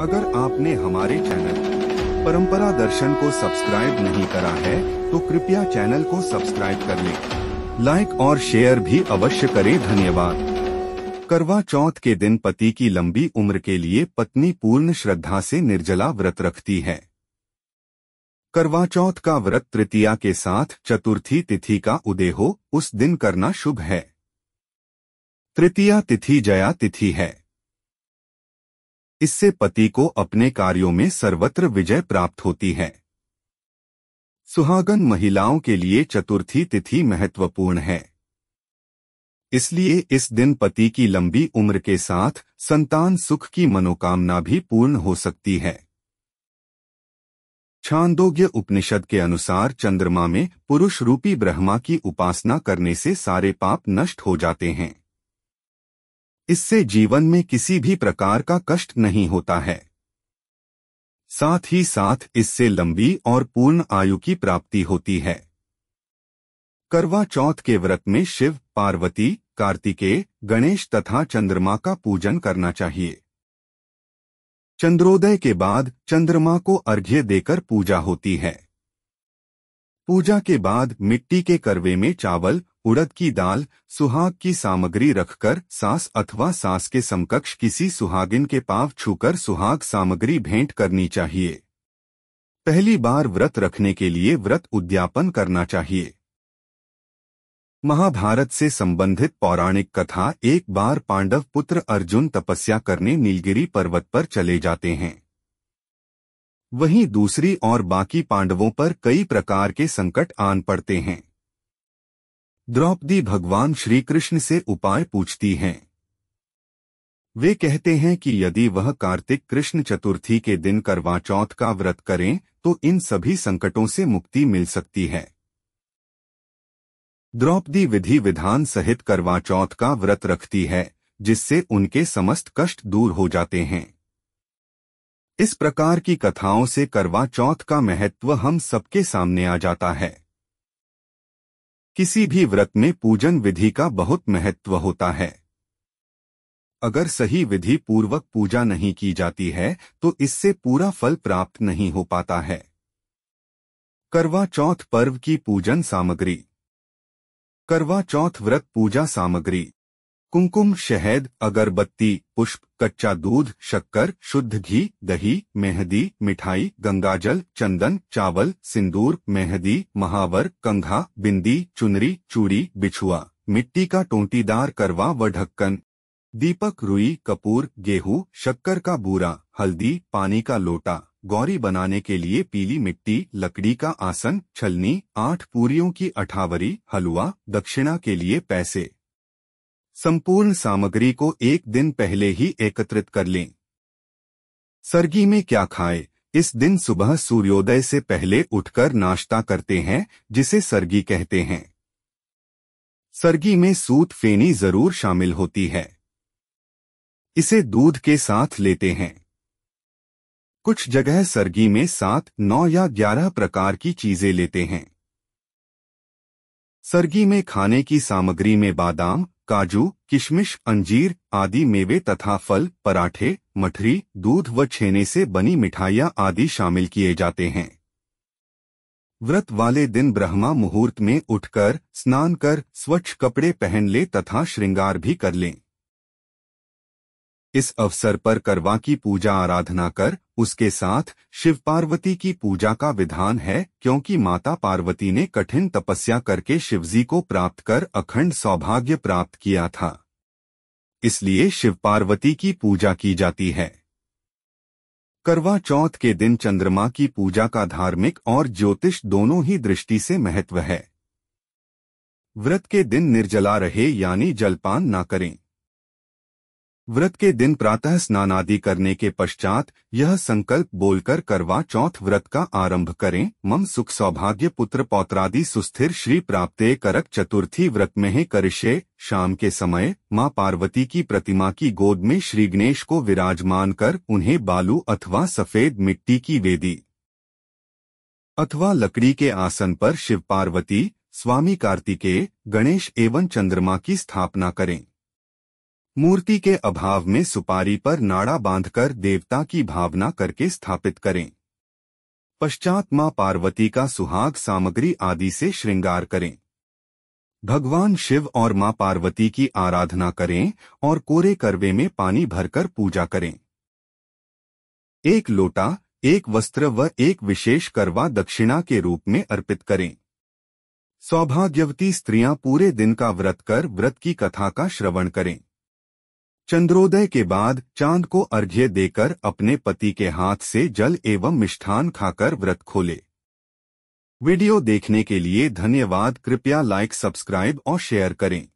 अगर आपने हमारे चैनल परंपरा दर्शन को सब्सक्राइब नहीं करा है तो कृपया चैनल को सब्सक्राइब कर लें। लाइक और शेयर भी अवश्य करें। धन्यवाद। करवा चौथ के दिन पति की लंबी उम्र के लिए पत्नी पूर्ण श्रद्धा से निर्जला व्रत रखती है। करवा चौथ का व्रत तृतीया के साथ चतुर्थी तिथि का उदय हो उस दिन करना शुभ है। तृतीया तिथि जया तिथि है। इससे पति को अपने कार्यों में सर्वत्र विजय प्राप्त होती है। सुहागन महिलाओं के लिए चतुर्थी तिथि महत्वपूर्ण है। इसलिए इस दिन पति की लंबी उम्र के साथ संतान सुख की मनोकामना भी पूर्ण हो सकती है। छांदोग्य उपनिषद के अनुसार चंद्रमा में पुरुष रूपी ब्रह्मा की उपासना करने से सारे पाप नष्ट हो जाते हैं। इससे जीवन में किसी भी प्रकार का कष्ट नहीं होता है। साथ ही साथ इससे लंबी और पूर्ण आयु की प्राप्ति होती है। करवा चौथ के व्रत में शिव, पार्वती, कार्तिकेय, गणेश तथा चंद्रमा का पूजन करना चाहिए। चंद्रोदय के बाद चंद्रमा को अर्घ्य देकर पूजा होती है। पूजा के बाद मिट्टी के करवे में चावल, उड़द की दाल, सुहाग की सामग्री रखकर सास अथवा सास के समकक्ष किसी सुहागिन के पांव छूकर सुहाग सामग्री भेंट करनी चाहिए। पहली बार व्रत रखने के लिए व्रत उद्यापन करना चाहिए। महाभारत से संबंधित पौराणिक कथा। एक बार पांडव पुत्र अर्जुन तपस्या करने नीलगिरी पर्वत पर चले जाते हैं। वहीं दूसरी ओर बाकी पांडवों पर कई प्रकार के संकट आन पड़ते हैं। द्रौपदी भगवान श्री कृष्ण से उपाय पूछती हैं। वे कहते हैं कि यदि वह कार्तिक कृष्ण चतुर्थी के दिन करवा चौथ का व्रत करें तो इन सभी संकटों से मुक्ति मिल सकती है। द्रौपदी विधि विधान सहित करवा चौथ का व्रत रखती है, जिससे उनके समस्त कष्ट दूर हो जाते हैं। इस प्रकार की कथाओं से करवा चौथ का महत्व हम सबके सामने आ जाता है। किसी भी व्रत में पूजन विधि का बहुत महत्व होता है। अगर सही विधि पूर्वक पूजा नहीं की जाती है तो इससे पूरा फल प्राप्त नहीं हो पाता है। करवा चौथ पर्व की पूजन सामग्री। करवा चौथ व्रत पूजा सामग्री: कुमकुम, शहद, अगरबत्ती, पुष्प, कच्चा दूध, शक्कर, शुद्ध घी, दही, मेहंदी, मिठाई, गंगाजल, चंदन, चावल, सिंदूर, मेहंदी, महावर, कंघा, बिंदी, चुनरी, चूड़ी, बिछुआ, मिट्टी का टोंटीदार करवा व ढक्कन, दीपक, रुई, कपूर, गेहूं, शक्कर का बूरा, हल्दी, पानी का लोटा, गौरी बनाने के लिए पीली मिट्टी, लकड़ी का आसन, छलनी, 8 पूरियों की अठावरी, हलवा, दक्षिणा के लिए पैसे। संपूर्ण सामग्री को एक दिन पहले ही एकत्रित कर लें। सरगी में क्या खाएं? इस दिन सुबह सूर्योदय से पहले उठकर नाश्ता करते हैं, जिसे सरगी कहते हैं। सरगी में सूत फेनी जरूर शामिल होती है। इसे दूध के साथ लेते हैं। कुछ जगह सरगी में 7, 9 या 11 प्रकार की चीजें लेते हैं। सरगी में खाने की सामग्री में बादाम, काजू, किशमिश, अंजीर आदि मेवे तथा फल, पराठे, मठरी, दूध व छेने से बनी मिठाइयाँ आदि शामिल किए जाते हैं। व्रत वाले दिन ब्रह्मा मुहूर्त में उठकर स्नान कर स्वच्छ कपड़े पहन ले तथा श्रृंगार भी कर लें। इस अवसर पर करवा की पूजा आराधना कर उसके साथ शिव पार्वती की पूजा का विधान है, क्योंकि माता पार्वती ने कठिन तपस्या करके शिवजी को प्राप्त कर अखंड सौभाग्य प्राप्त किया था। इसलिए शिव पार्वती की पूजा की जाती है। करवा चौथ के दिन चंद्रमा की पूजा का धार्मिक और ज्योतिष दोनों ही दृष्टि से महत्व है। व्रत के दिन निर्जला रहे यानी जलपान न करें। व्रत के दिन प्रातः स्नान आदि करने के पश्चात यह संकल्प बोलकर करवा चौथ व्रत का आरंभ करें। मम सुख सौभाग्य पुत्र पौत्रादि सुस्थिर श्री प्राप्ते करक चतुर्थी व्रत में है करिष्ये। शाम के समय मां पार्वती की प्रतिमा की गोद में श्री गणेश को विराजमान कर उन्हें बालू अथवा सफेद मिट्टी की वेदी अथवा लकड़ी के आसन पर शिव पार्वती, स्वामी कार्तिकेय, गणेश एवं चंद्रमा की स्थापना करें। मूर्ति के अभाव में सुपारी पर नाड़ा बांधकर देवता की भावना करके स्थापित करें। पश्चात मां पार्वती का सुहाग सामग्री आदि से श्रृंगार करें। भगवान शिव और मां पार्वती की आराधना करें और कोरे करवे में पानी भरकर पूजा करें। एक लोटा, एक वस्त्र व एक विशेष करवा दक्षिणा के रूप में अर्पित करें। सौभाग्यवती स्त्रियां पूरे दिन का व्रत कर व्रत की कथा का श्रवण करें। चंद्रोदय के बाद चांद को अर्घ्य देकर अपने पति के हाथ से जल एवं मिष्ठान खाकर व्रत खोले। वीडियो देखने के लिए धन्यवाद। कृपया लाइक, सब्सक्राइब और शेयर करें।